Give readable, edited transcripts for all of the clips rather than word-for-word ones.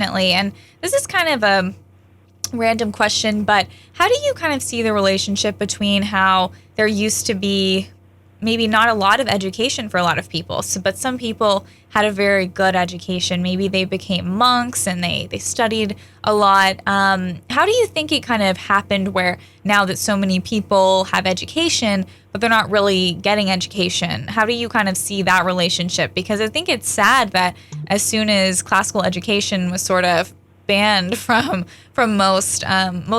definitely. And this is kind of a random question, but how do you kind of see the relationship between how there used to be maybe not a lot of education for a lot of people, but some people had a very good education. Maybe they became monks and they studied a lot. How do you think it kind of happened where now that so many people have education, but they're not really getting education? How do you kind of see that relationship? Because I think it's sad that as soon as classical education was sort of banned from most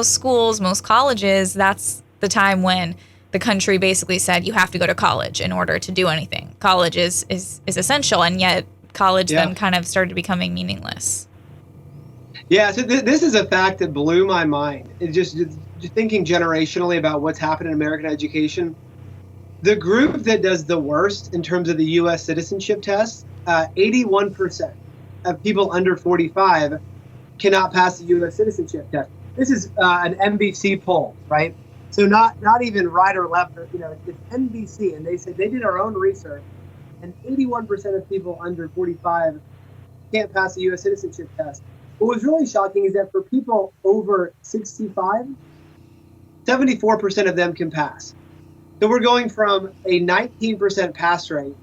schools, most colleges, that's the time when the country basically said you have to go to college in order to do anything. College is essential, and yet college then kind of started becoming meaningless. Yeah, so this is a fact that blew my mind. It's just thinking generationally about what's happened in American education. The group that does the worst in terms of the U.S. citizenship test, 81% of people under 45 cannot pass the U.S. citizenship test. This is an NBC poll, right? So not even right or left, it's NBC, and they said they did our own research, and 81% of people under 45 can't pass the U.S. citizenship test. What was really shocking is that for people over 65, 74% of them can pass. So we're going from a 19% pass rate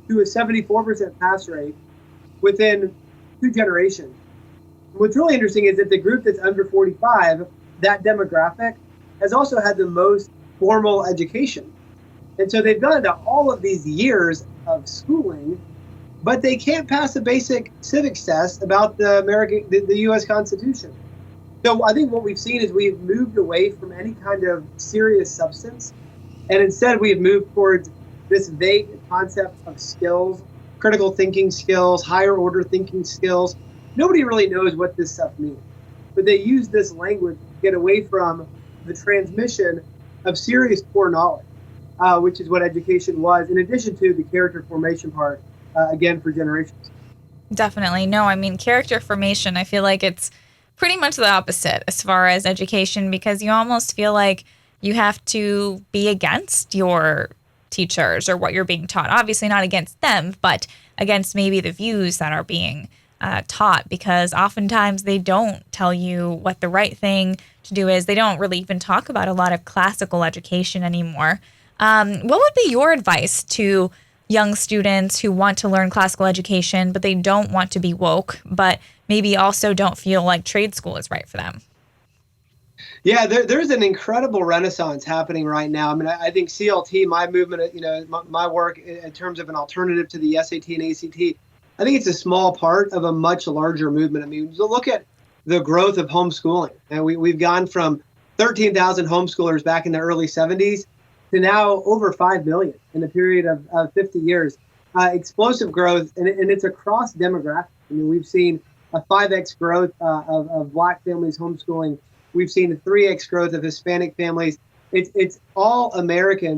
to a 74% pass rate within 2 generations. What's really interesting is that the group that's under 45, that demographic, has also had the most formal education. And so they've gone to all of these years of schooling, but they can't pass a basic civics test about the U.S. Constitution. So I think what we've seen is we've moved away from any kind of serious substance, and instead we've moved towards this vague concept of skills, critical thinking skills, higher order thinking skills. Nobody really knows what this stuff means, but they use this language to get away from the transmission of serious core knowledge, which is what education was, in addition to the character formation part, again, for generations. Definitely. No, I mean, character formation, I feel like it's pretty much the opposite as far as education, because you almost feel like you have to be against your teachers or what you're being taught. Obviously not against them, but against maybe the views that are being taught, because oftentimes they don't tell you what the right thing to do is. They don't really even talk about a lot of classical education anymore. What would be your advice to young students who want to learn classical education, but they don't want to be woke, but maybe also don't feel like trade school is right for them? Yeah, there's an incredible renaissance happening right now. I mean, I think CLT, my movement, my work in terms of an alternative to the SAT and ACT, I think it's a small part of a much larger movement. I mean, look at the growth of homeschooling. And we've gone from 13,000 homeschoolers back in the early 70s to now over 5 million in a period of 50 years. Explosive growth, and it's across demographics. I mean, we've seen a 5x growth of Black families homeschooling. We've seen a 3x growth of Hispanic families. It's all Americans